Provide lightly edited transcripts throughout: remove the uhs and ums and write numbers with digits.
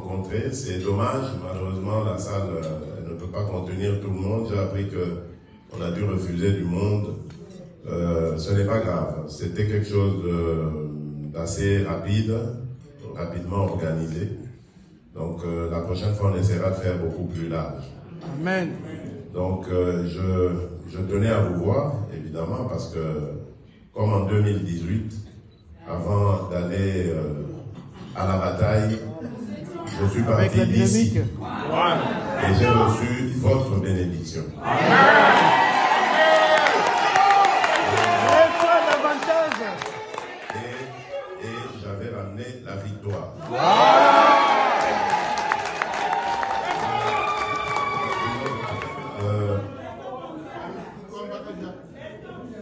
rencontrer. C'est dommage, malheureusement la salle ne peut pas contenir tout le monde. J'ai appris qu'on a dû refuser du monde. Ce n'est pas grave, c'était quelque chose d'assez rapidement organisé. Donc la prochaine fois on essaiera de faire beaucoup plus large. Amen. Donc je tenais à vous voir, évidemment, parce que comme en 2018, avant d'aller à la bataille, je suis parti d'ici et j'ai reçu votre bénédiction. Et j'avais ramené la victoire.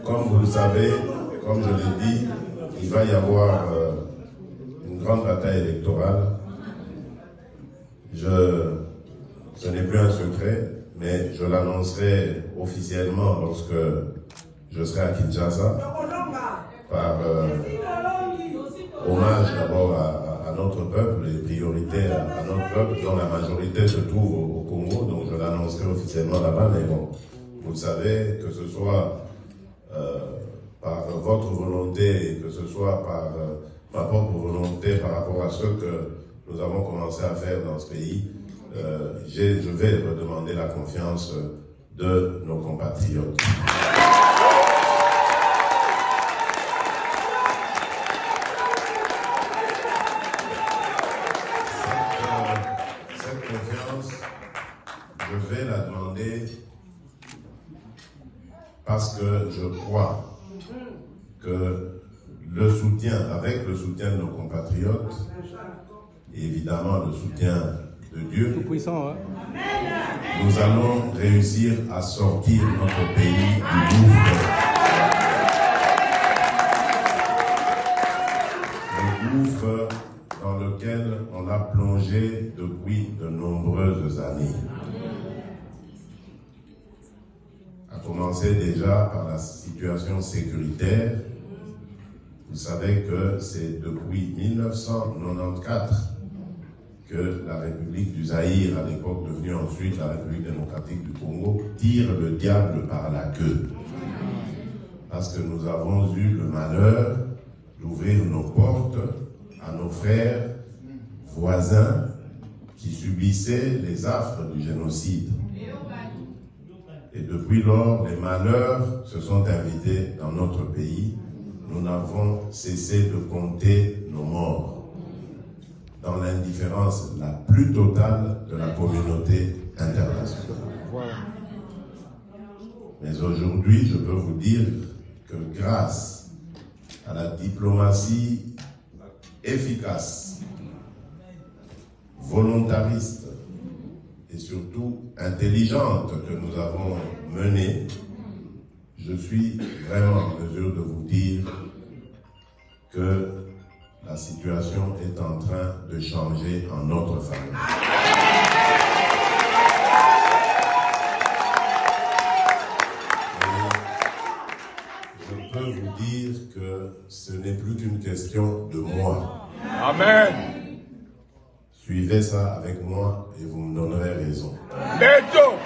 Comme vous le savez, comme je l'ai dit, il va y avoir une grande bataille électorale. Ce n'est plus un secret, mais je l'annoncerai officiellement lorsque je serai à Kinshasa, par hommage d'abord à notre peuple et priorité à notre peuple, dont la majorité se trouve au Congo, donc je l'annoncerai officiellement là-bas, mais bon, vous le savez, que ce soit par votre volonté et que ce soit par ma propre volonté par rapport à ce que nous avons commencé à faire dans ce pays, je vais redemander la confiance de nos compatriotes. Cette confiance, je vais la demander parce que je crois que avec le soutien de nos compatriotes, et évidemment le soutien de Dieu, nous allons réussir à sortir notre pays du gouffre dans lequel on a plongé depuis de nombreuses années. À commencer déjà par la situation sécuritaire. Vous savez que c'est depuis 1994 que la République du Zaïre, à l'époque devenue ensuite la République démocratique du Congo, tire le diable par la queue. Parce que nous avons eu le malheur d'ouvrir nos portes à nos frères voisins qui subissaient les affres du génocide. Et depuis lors, les malheurs se sont invités dans notre pays. Nous n'avons cessé de compter nos morts dans l'indifférence la plus totale de la communauté internationale. Mais aujourd'hui, je peux vous dire que grâce à la diplomatie efficace, volontariste et surtout intelligente que nous avons menée, je suis vraiment en mesure de vous dire que la situation est en train de changer en notre faveur. Je peux vous dire que ce n'est plus qu'une question de moi. Amen. Suivez ça avec moi et vous me donnerez raison. Bientôt.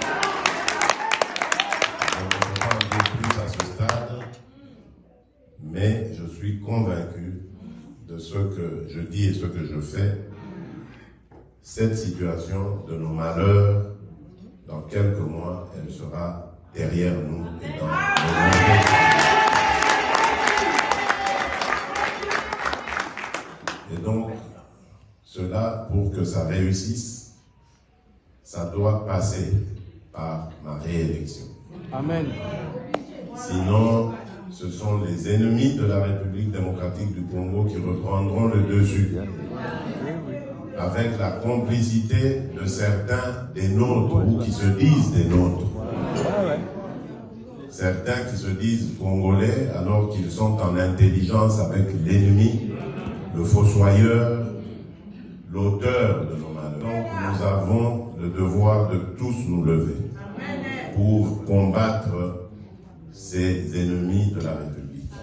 Je ne peux pas en dire plus à ce stade, mais je suis convaincu de ce que je dis et ce que je fais. Cette situation de nos malheurs, dans quelques mois, elle sera derrière nous et dans nos nombreux. Et donc, cela, pour que ça réussisse, ça doit passer par ma réélection. Amen. Sinon, ce sont les ennemis de la République démocratique du Congo qui reprendront le dessus. Avec la complicité de certains des nôtres, ou qui se disent des nôtres. Certains qui se disent congolais alors qu'ils sont en intelligence avec l'ennemi, le fossoyeur, l'auteur de nos malheurs. Donc nous avons le devoir de tous nous lever pour combattre ces ennemis de la République.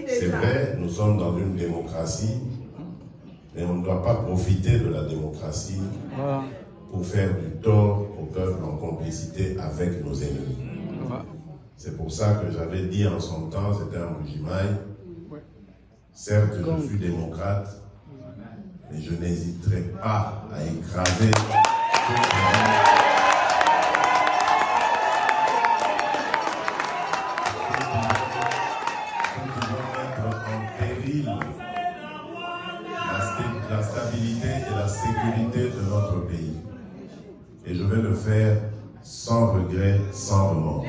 C'est vrai, nous sommes dans une démocratie, Mais on ne doit pas profiter de la démocratie pour faire du tort au peuple en complicité avec nos ennemis. C'est pour ça que j'avais dit en son temps, c'était un Bujimaï, certes je suis démocrate, mais je n'hésiterai pas à écraser en péril la stabilité et la sécurité de notre pays. Et je vais le faire sans regret, sans remords.